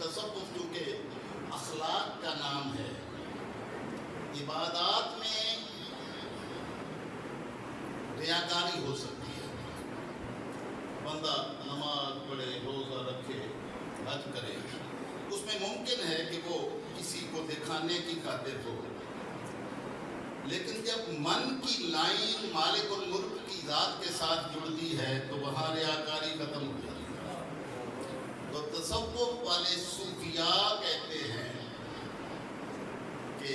تصوف چونکہ اخلاق کا نام ہے، عبادات میں ریاکاری ہو سکتی ہے، بندہ نماز پڑھے، روزہ رکھے، حج کرے، اس میں ممکن ہے کہ وہ کسی کو دکھانے کی خاطر ہو، لیکن جب من کی لائن مالک الملک کی ذات کے ساتھ جڑتی ہے تو وہاں ریاکاری ختم ہو جاتی ہے۔ تو تصوف والے صوفیاء کہتے ہیں کہ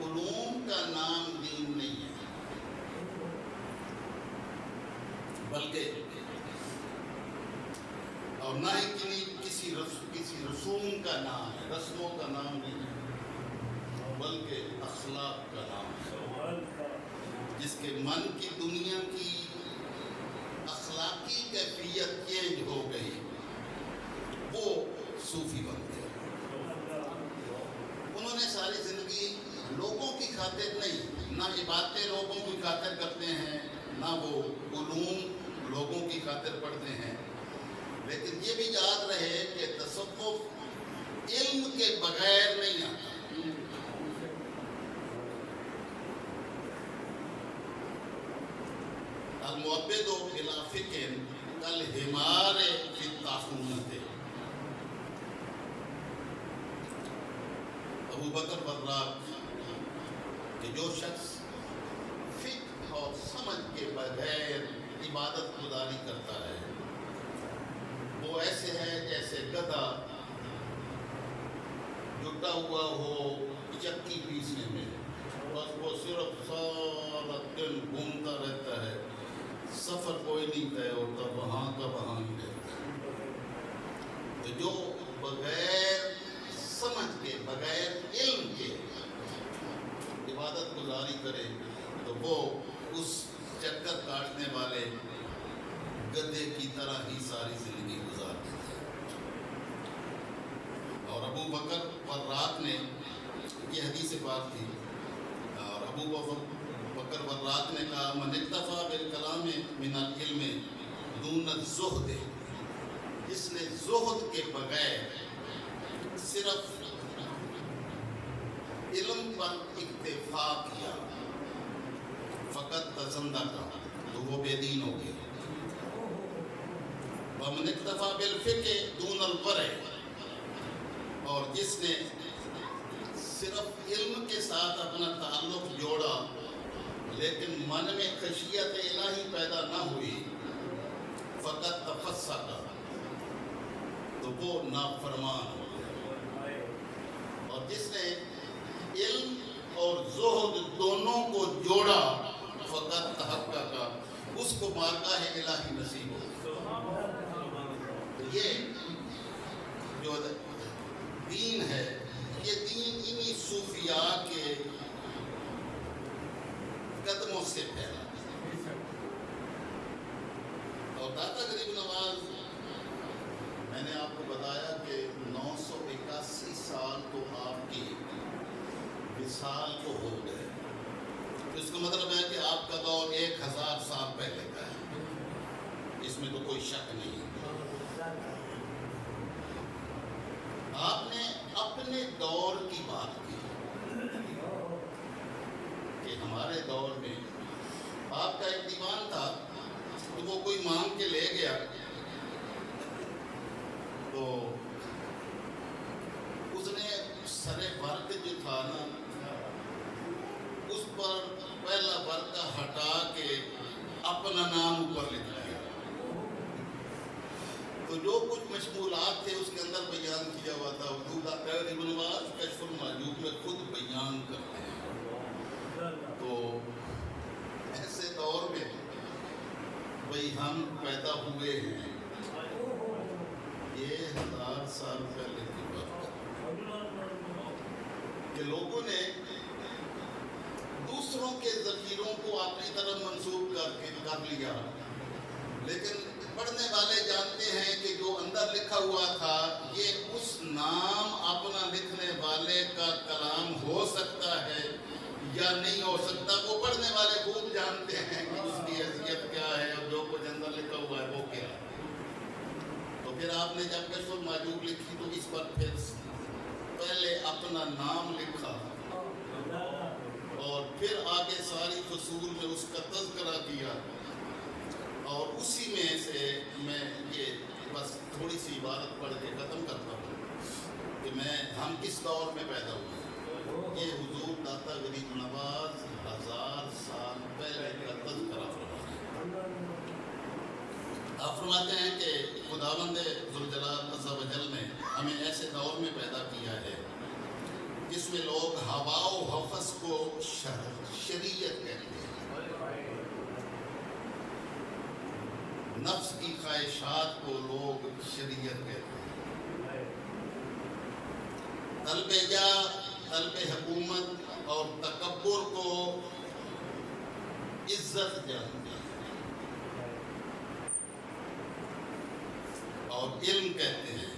علوم کا نام دین نہیں ہے، بلکہ اور نہ ہی کسی رسوم کا نام ہے، رسموں کا نام نہیں ہے، بلکہ اخلاق کا نام ہے۔ جس کے من کی دنیا کی اخلاقی کیفیت چینج ہو گئی، وہ صوفی بن گیا۔ انہوں نے ساری زندگی لوگوں کی خاطر نہیں، نہ عبادتیں لوگوں کی خاطر کرتے ہیں، نہ وہ علوم لوگوں کی خاطر پڑھتے ہیں، لیکن یہ بھی یاد رہے کہ تصوف علم کے بغیر نہیں آتا۔ المعبد بلا فکر کالحمار فی الطاحونۃ۔ ابو بکر وراق کہ جو شخص فکر اور سمجھ کے بغیر عبادت گزاری کرتا ہے وہ ایسے ہے جیسے گدھا جٹا ہوا ہو چکی پیسنے میں، بس وہ صرف سارا دن گھومتا رہتا ہے، سفر کوئی نہیں طے ہوتا، وہاں کا وہاں ہی رہتا ہے۔ تو جو بغیر سمجھ کے، بغیر علم کے عبادت گزاری کرے تو وہ اس چکر کاٹنے والے گدھے کی طرح ہی ساری زندگی گزار دیتا ہے۔ اور ابو بکر وراق نے، یہ حدیث پاک تھی، اور ابو بکر وراق نے کہا من اکتفا بالکلام من العلم دون الزہد، جس نے زہد کے بغیر صرف علم پر اکتفا کیا، فقط تزندق، تو وہ بے دین ہو گیا۔ ومن اکتفا بالفقہ دون الورع، اور جس نے صرف علم کے ساتھ اپنا تعلق جوڑا لیکن من میں خشیت الہی پیدا نہ ہوئی، فقط تفسق، تو وہ نافرمان ہو گیا۔ اور جس نے علم اور زہد دونوں کو جوڑا، فقط تحقق، اس کو بارگاہ الہی نصیب ہو۔ یہ جو دین ہے، یہ دین انہی صوفیاء کے قدموں سے پھیلا۔ اور داتا غریب نواز، میں نے آپ کو بتایا کہ 981 سال تو آپ کی وصال کو ہو گئے، اس کا مطلب ہے کہ آپ کا دور 1000 سال پہلے کا ہے، اس میں تو کوئی شک نہیں۔ آپ نے اپنے دور کی بات کی کہ ہمارے دور میں آپ کا ایک دیوان تھا، تو وہ کوئی مانگ کے لے گیا تو اس نے سر ورق جو تھا نا، اس پر پہلا ورقہ ہٹا کے اپنا نام اوپر لکھ دیا۔ تو جو کچھ مشمولات تھے اس کے اندر بیان کیا ہوا تھا۔ داتا غریب نواز کشف المعجوب میں خود بیان کرتے ہیں۔ تو ایسے دور میں بھئی ہم پیدا ہوئے ہیں، یہ 1000 سال پہلے کی بات ہے کہ لوگوں نے دوسروں کے ذخیروں کو اپنی طرف منسوب کر لیا، لیکن پڑھنے والے جانتے ہیں کہ جو اندر لکھا ہوا تھا یہ اس نام اپنا لکھنے والے کا کلام ہو سکتا ہے یا نہیں ہو سکتا، وہ پڑھنے والے خوب جانتے ہیں کہ اس کی حیثیت کیا ہے اور جو کچھ اندر لکھا ہوا ہے وہ کیا ہے۔ تو پھر آپ نے جب کشف المحجوب لکھی تو اس پر پھر پہلے اپنا نام لکھا اور پھر آگے ساری فصول میں اس کا تذکرہ کیا، اور اسی میں سے میں یہ بس تھوڑی سی عبارت پڑھ کے ختم کرتا ہوں کہ ہم کس دور میں پیدا ہوئے۔ یہ حضور داتا غریب نواز 1000 سال پہلے کا تذکرہ فرماتے ہیں۔ آپ فرماتے ہیں کہ خداوند ذوالجلال عز و جل نے ہمیں ایسے دور میں پیدا کیا ہے جس میں لوگ ہوا و حفظ کو شریعت کہتے ہیں، نفس کی خواہشات کو لوگ شریعت کہتے ہیں، طلب جاہ، طلب حکومت اور تکبر کو عزت جانتے ہیں، اور علم کہتے ہیں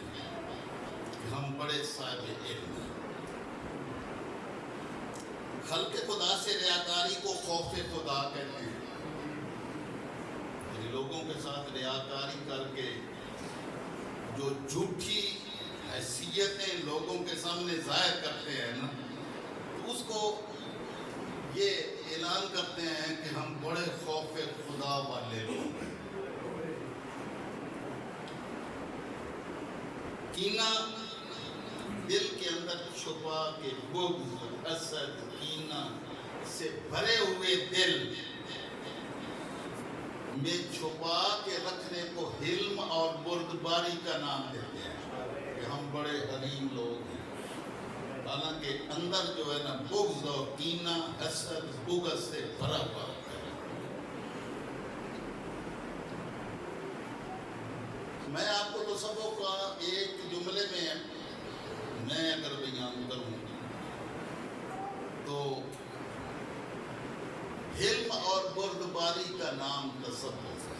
کہ ہم بڑے صاحب علم ہیں۔ خلق خدا سے ریاکاری کو خوف خدا کہتے ہیں، یعنی لوگوں کے ساتھ ریاکاری کر کے جو جھوٹی حیثیتیں لوگوں کے سامنے ظاہر کرتے ہیں نا، تو اس کو یہ اعلان کرتے ہیں کہ ہم بڑے خوف خدا والے لوگ ہیں۔ کینہ دل کے اندر چھپا کے بغض، حسد، کینہ سے بھرے ہوئے دل میں چھپا کے رکھنے کو حلم اور بردباری کا نام دیتے ہیں کہ ہم بڑے حلیم لوگ ہیں، حالانکہ اندر جو ہے نا بغض اور کینہ، حسد، بغض سے بھرا ہوا ہوتا ہے۔ میں آپ کو تصوف کا ایک جملے میں اگر بیان کروں تو حلم اور بردباری کا نام تصوف ہے۔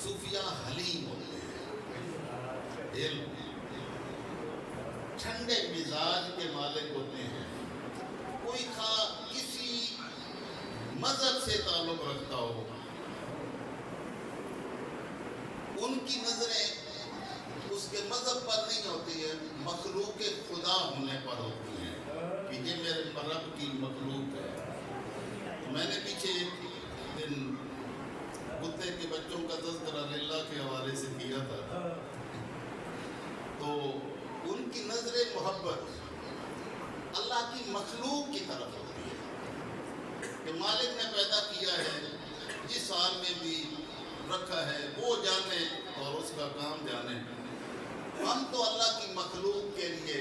صوفیاء حلیم ہوتے ہیں، علم ٹھنڈے مزاج کے مالک ہوتے ہیں، کوئی کسی مذہب سے تعلق رکھتا ہو، ان کی نظریں اس کے مذہب پر نہیں ہوتی ہے، مخلوق خدا ہونے پر ہوتی ہیں کہ یہ میرے رب کی مخلوق ہے۔ میں نے پیچھے دن کتے کے بچوں کا تذکرہ للہ کے حوالے سے کیا تھا، تو ان کی نظر محبت اللہ کی مخلوق کی طرف ہوتی ہے کہ مالک نے پیدا کیا ہے، جس حال میں بھی رکھا ہے وہ جانے اور اس کا کام جانے۔ ہم تو اللہ کی مخلوق کے لیے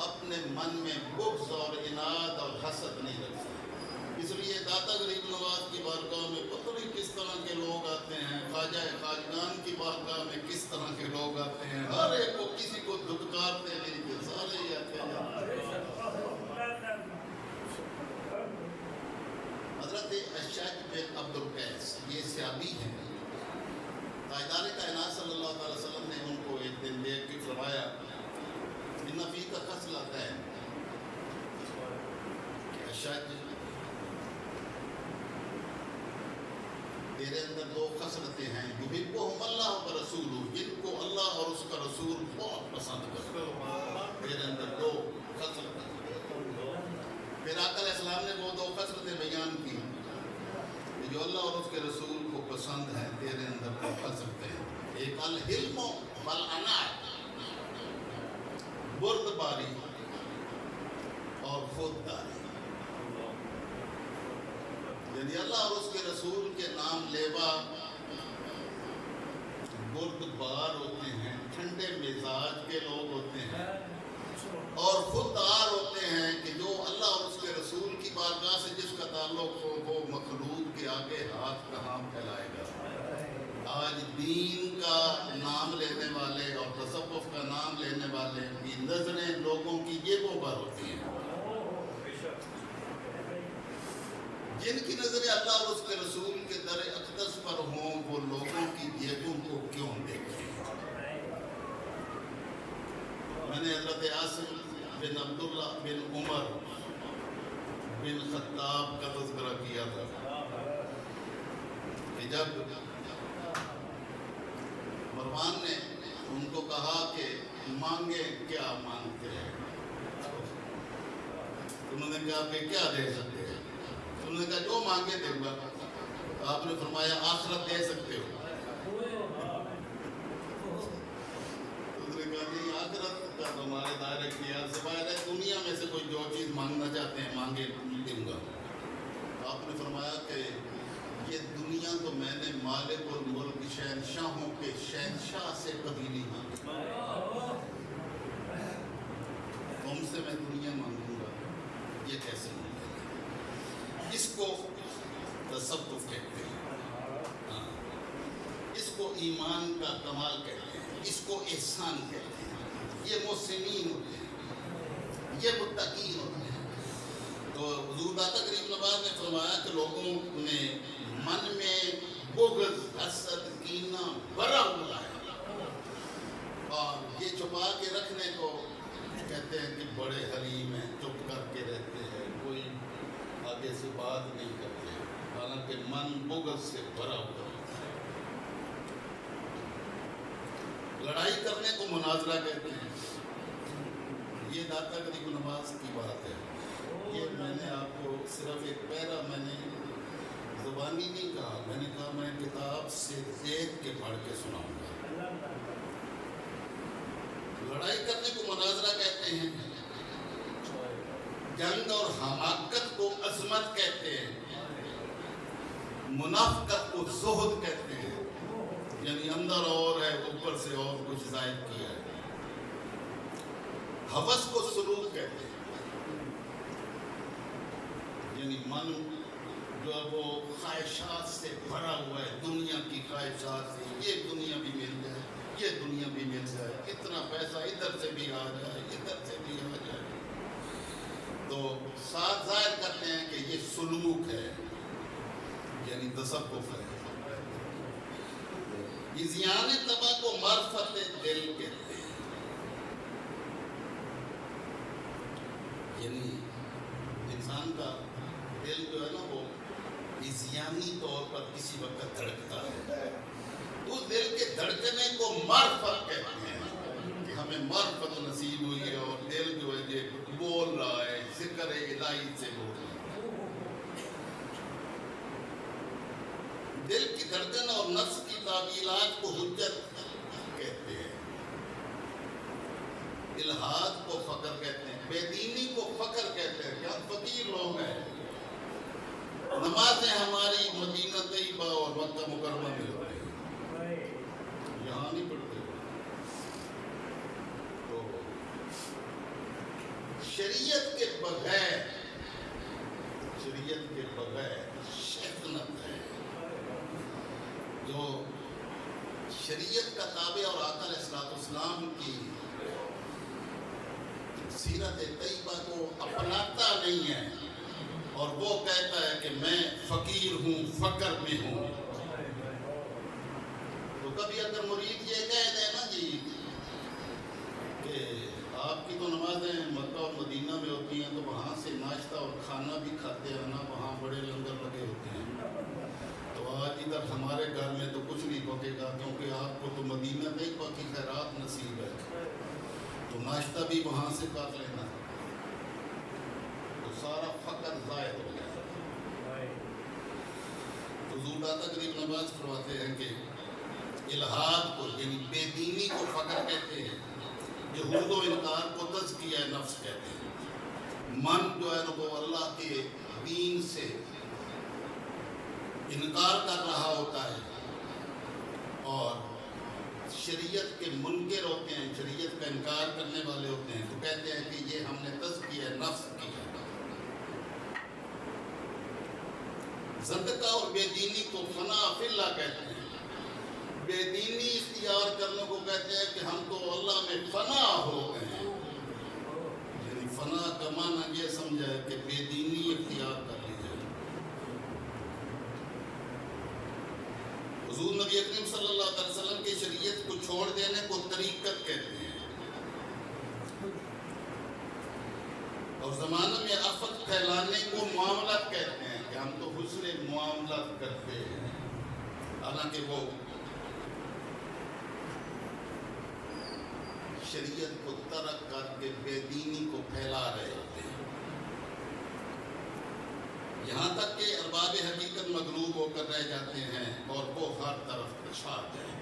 اپنے من میں بغض اور عناد اور حسد نہیں رکھتے۔ اس لیے داتا غریب نواز کی بارگاہ میں پتہ نہیں کس طرح کے لوگ آتے ہیں، خواجہ خواجگان کی بارگاہ میں کس طرح کے لوگ آتے ہیں، ہر ایک کو کسی کو دھتکارتے نہیں کہ سارے ہی آتے ہیں۔ حضرت اشعث بن عبد القیس یہ صحابی ہیں، تاجدار کائنات صلی اللہ علیہ وسلم نے ان کو ایک دن دیکھ کے فرمایا ان فیک خصلتین کہ اشعث تیرے اندر دو خصلتیں ہیں، یحبہم اللہ و رسولہ، جن کو اللہ اور اس کا رسول بہت پسند کرتے ہیں، تیرے اندر دو خصلتیں۔ پھر آقا علیہ السلام نے وہ دو خصلتیں بیان کی کہ جو اللہ اور اس کے رسول کو پسند ہیں، تیرے اندر دو خصلتیں ہیں، ایک الحلم والعناد، بردباری اور خودداری، یعنی اللہ اور اس کے رسول کے نام لیوا بردبار ہوتے ہیں، ٹھنڈے مزاج کے لوگ ہوتے ہیں، اور خوددار ہوتے ہیں کہ جو اللہ اور اس کے رسول کی بارگاہ سے جس کا تعلق ہو وہ مخلوق کے آگے ہاتھ کہاں پھیلائے گا۔ آج دین کا نام لینے والے اور تصوف کا نام لینے والے کی نظریں لوگوں کی جیبوں پر ہوتی ہیں، جن کی نظریں اللہ اور اس کے رسول کے در اقدس پر ہوں وہ لوگوں کی جیبوں کو کیوں دیکھیں۔ میں نے حضرت عاصم بن عبداللہ بن عمر بن خطاب کا تذکرہ کیا تھا، کہ جب مروان نے ان کو کہا کہ مانگے کیا مانگتے ہیں، انہوں نے کہا کہ کیا دے سکتے ہیں؟ انہوں نے کہا جو مانگے دے گا۔ آپ نے فرمایا آخرت دے سکتے ہو؟ انہوں نے کہا کہ آخرت کا تمہارے دائرے اختیار سے باہر ہے، دنیا میں سے کوئی جو چیز مانگنا چاہتے ہیں مانگے دوں گا۔ آپ نے فرمایا کہ یہ دنیا تو میں نے مالک اور ملک شہنشاہوں کے شہنشاہ سے کبھی نہیں مانگی، تم سے میں دنیا مانگوں گا، یہ کیسے ممکن ہے؟ اس کو تصوف کہتے ہیں، اس کو ایمان کا کمال کہتے ہیں، اس کو احسان کہتے ہیں۔ یہ محسنین ہوتے ہیں، یہ متقین ہوتے ہیں۔ تو حضور داتا غریب نواز نے فرمایا کہ لوگوں نے من میں بغض، حسد، کینہ بھرا ہوا ہے، اور یہ چھپا کے رکھنے کو کہتے ہیں کہ بڑے حلیم ہیں، چپ کر کے رہتے ہیں، کوئی آگے سے بات نہیں کرتے، حالانکہ من بغض سے بھرا ہوا ہے۔ لڑائی کرنے کو مناظرہ کہتے ہیں۔ یہ داتا غریب نواز کی بات ہے۔ یہ میں نے آپ کو صرف ایک پیرا میں نے زبانی نہیں کہا، میں نے کہا میں کتاب سے دیکھ کے پڑھ کے سناؤں گا۔ لڑائی کرنے کو مناظرہ کہتے ہیں، جنگ اور حماقت کو عظمت کہتے ہیں، منافقت کو زہد کہتے ہیں، یعنی اندر اور ہے اوپر سے اور کچھ زائد کیا ہے۔ ہوس کو سلوک کہتے ہیں، یعنی من جو ہے وہ خواہشات سے بھرا ہوا ہے، دنیا کی خواہشات سے، یہ دنیا بھی مل جائے، یہ دنیا بھی مل جائے، اتنا پیسہ ادھر سے بھی آ جائے، ادھر سے بھی آ جائے۔ تو ساتھ ظاہر کرتے ہیں کہ یہ سلوک ہے، یعنی تصوف ہے۔ اذیان طبع کو معرفت دل کہتے ہیں، یعنی انسان کا دل جو ہے نا وہ اذیانی طور پر کسی وقت دھڑکتا ہے، تو دل کے دھڑکنے کو معرفت کہتے ہیں کہ ہمیں معرفت نصیب ہوئی ہے، اور دل جو ہے یہ بول رہا ہے، ذکر الہی سے بول رہا ہے۔ دل کی دھڑکن اور نفس کی تعویلات کو حجت کہتے ہیں، الہاد کو فقر کہتے ہیں، بے دینی کو فقر کہتے ہیں کہ ہم فقیر لوگ ہیں، نمازیں ہماری مدینہ طیبہ اور مکہ مکرمہ میں ہوتی ہیں، یہاں نہیں پڑھتے۔ تو شریعت کے بغیر شیطنت ہے۔ جو شریعت کا تابع اور آقا علیہ السلام کی سیرت طیبہ کو اپناتا نہیں ہے، اور وہ کہتا ہے کہ میں فقیر ہوں، فقر میں ہوں، تو کبھی اگر مرید یہ کہہ دے نا جی کہ آپ کی تو نمازیں مکہ اور مدینہ میں ہوتی ہیں، تو وہاں سے ناشتہ اور کھانا بھی کھاتے ہیں نا، وہاں بڑے لنگر لگے ہوتے ہیں، تو آج ادھر ہمارے گھر میں تو کچھ نہیں پکے گا، کیونکہ آپ کو تو مدینہ طیبہ کی خیرات نصیب ہے، تو ناشتہ بھی وہاں سے کر لینا، تو سارا فقر ضائع ہو گیا۔ حضور داتا غریب نواز فرماتے ہیں کہ الہاد کو یعنی بے دینی کو فقر کہتے ہیں، جہود و انکار کو تزکیہ نفس کہتے ہیں۔ من جو ہے نا وہ اللہ کے دین سے انکار کر رہا ہوتا ہے، اور شریعت کے منکر ہوتے ہیں، شریعت کا انکار کرنے والے ہوتے ہیں، تو کہتے ہیں کہ یہ ہم نے تزکیہ نفس کیا۔ زندقہ اور بے دینی کو فنا فی اللہ کہتے ہیں، بے دینی اختیار کرنے کو کہتے ہیں کہ ہم تو اللہ میں فنا ہو گئے ہیں، یعنی فنا کا معنی یہ سمجھا ہے کہ بے دینی اختیار کر لی جائے۔ حضور نبی اکرم صلی اللہ علیہ وسلم کی شریعت کو چھوڑ دینے کو طریقت کہتے ہیں، اور زمانہ میں آفت پھیلانے کو معاملات کہتے ہیں کہ ہم تو حسن معاملات کرتے ہیں۔ حالانکہ وہ شریعت کو ترک کر کے بے دینی کو پھیلا رہے ہوتے ہیں، یہاں تک کہ ارباب حقیقت مغلوب ہو کر رہ جاتے ہیں اور وہ ہر طرف چھا گئے۔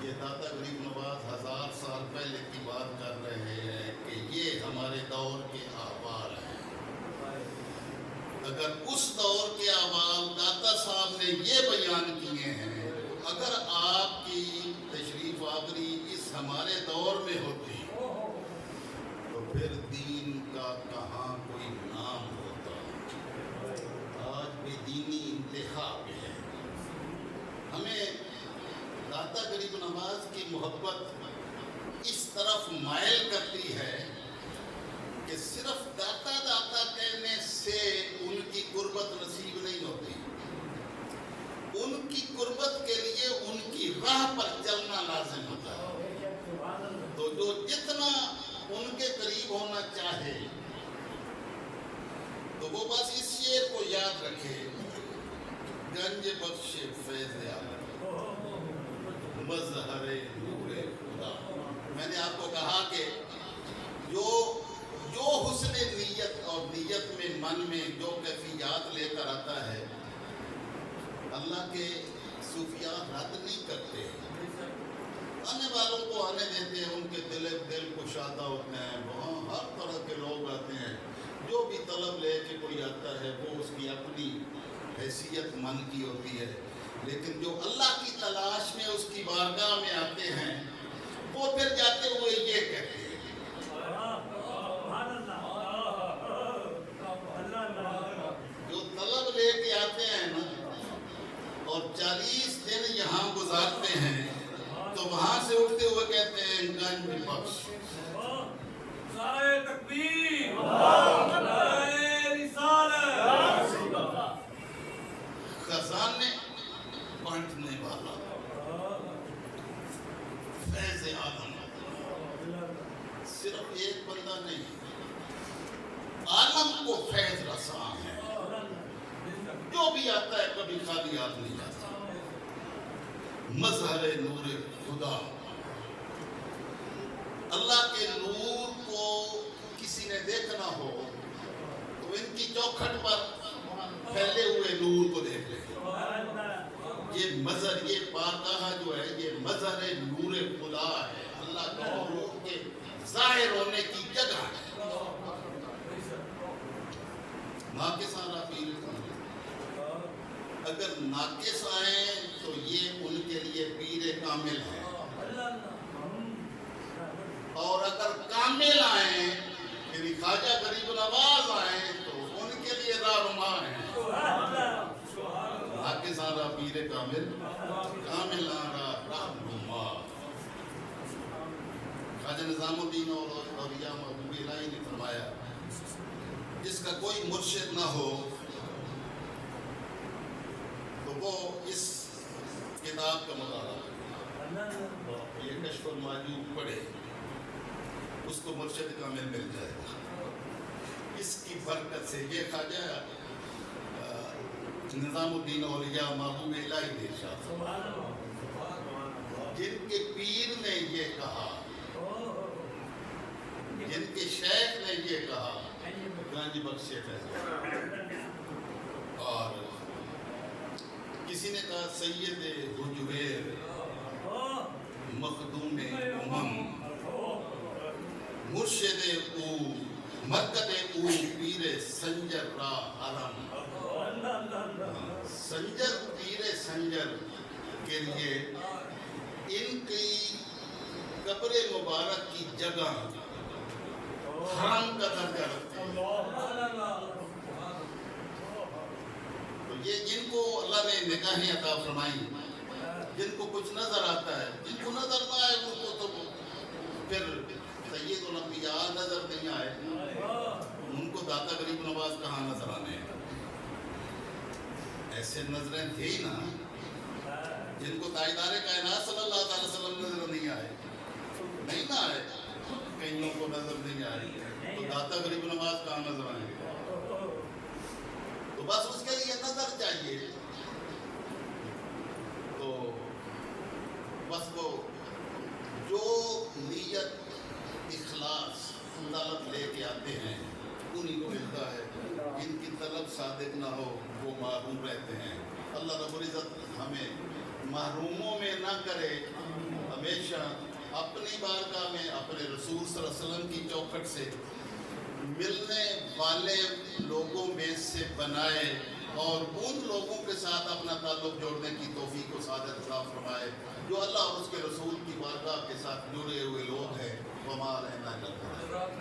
یہ داتا غریب نواز 1000 سال پہلے کی بات کر رہے ہیں کہ یہ ہمارے دور کے احوال ہیں۔ اگر اس دور کے احوال داتا صاحب نے یہ بیان کیے ہیں، اگر آپ کی تشریف آوری اس ہمارے دور میں ہوتی تو پھر دین کا کہاں کوئی نام ہوتا۔ آج بے دینی انتہا پہ ہے۔ ہمیں داتا غریب نواز کی محبت اس طرف مائل کرتی ہے کہ صرف داتا داتا کہنے سے ان کی قربت نصیب نہیں ہوتی، ان کی قربت کے لیے ان کی راہ پر چلنا لازم ہوتا ہے۔ تو جو جتنا ان کے قریب ہونا چاہے تو وہ بس اس شعر کو یاد رکھے، گنج بخش فیض عالم، مظہر نور خدا۔ میں نے آپ کو کہا کہ جو حسن نیت اور نیت میں من میں جو کیفیات لے کر آتا ہے، اللہ کے صوفیاء رد نہیں کرتے، آنے والوں کو آنے دیتے ہیں، ان کے دل کشادہ ہوتے ہیں، وہاں ہر طرح کے لوگ آتے ہیں، جو بھی طلب لے کے کوئی آتا ہے وہ اس کی اپنی حیثیت من کی ہوتی ہے، لیکن جو اللہ کی تلاش میں اس کی بارگاہ میں آتے ہیں وہ پھر جاتے ہوئے یہ کہتے ہیں، جو طلب لے کے آتے ہیں نا اور 40 دن یہاں گزارتے ہیں تو وہاں سے اٹھتے ہوئے کہتے ہیں گنج بخش۔ نعرہ تکبیر، نعرہ رسالت، خزانے بانٹنے والا فیض عالم، صرف ایک بندہ نہیں، عالم کو فیض رساں ہے، جو بھی آتا ہے کبھی خالی ہاتھ نہیں جاتا۔ مظہر نور خدا، اللہ کے نور کو کسی نے دیکھنا ہو تو ان کی چوکھٹ پر پھیلے ہوئے نور کو دیکھ لیں۔ یہ مظہر، یہ بارگاہ جو ہے یہ مظہر نور خدا ہے، اللہ کا نور کے ظاہر ہونے کی جگہ ہے۔ ناقصاں پیر، اگر ناقص آئیں تو یہ ان کے لیے پیر کامل ہے، اور اگر کامل آئیں یعنی خواجہ غریب نواز آئیں تو ان کے لیے رہنما ہیں۔ ناقصاں پیر کامل، کامل رہنما۔ خواجہ نظام الدین اولیاء محبوب الہی نے فرمایا، جس کا کوئی مرشد نہ ہو تو وہ اس کتاب کا مطالعہ کرے، یہ کشف المعجوب پڑھے، اس کو مرشد کامل مل جائے گا۔ اس کی برکت سے یہ خواجہ نظام الدین اولیاء محبوب الہی نے ارشاد فرمایا، جن کے پیر نے یہ کہا، جن کے شیخ نے یہ کہا، گنج بخش فیض۔ اور کسی نے کہا سید حجویر مخدوم امم، مرشد او مرکد او پیر سنجر را حرم۔ سنجر، پیر سنجر کے لیے ان کی قبر مبارک کی جگہ حرم کا درجہ رکھتی ہے۔ تو یہ جن کو اللہ نے نگاہیں عطا فرمائی، جن کو کچھ نظر آتا ہے، جن کو نظر نہ آئے ان کو تو پھر سید الانبیاء نظر نہیں آئے، ان کو داتا غریب نواز کہاں نظر آنے ہیں؟ ایسے نظریں تھے ہی نا جن کو تاجدار کائنات صلی اللہ علیہ وسلم نظر نہیں آئے، نہیں نہ آئے، کئیوں کو نظر نہیں آئی، تو داتا غریب نواز کہاں نظر آئیں گے؟ تو بس اس کے لیے نظر چاہیے، نیت اخلاص طلب لے کے آتے ہیں انہیں کو ملتا ہے. جن کی طلب صادق نہ ہو وہ محروم رہتے ہیں. اللہ رب العزت ہمیں محروموں میں نہ کرے، ہمیشہ اپنی بارگاہ میں اپنے رسول صلی اللہ علیہ وسلم کی چوکھٹ سے ملنے والے لوگوں میں سے بنائے اور ان لوگوں کے ساتھ اپنا تعلق جوڑنے کی توفیق و سعادت عطا فرمائے جو اللہ اور اس کے رسول کی بارگاہ کے ساتھ جڑے ہوئے لوگ ہیں. وما علینا الا البلاغ.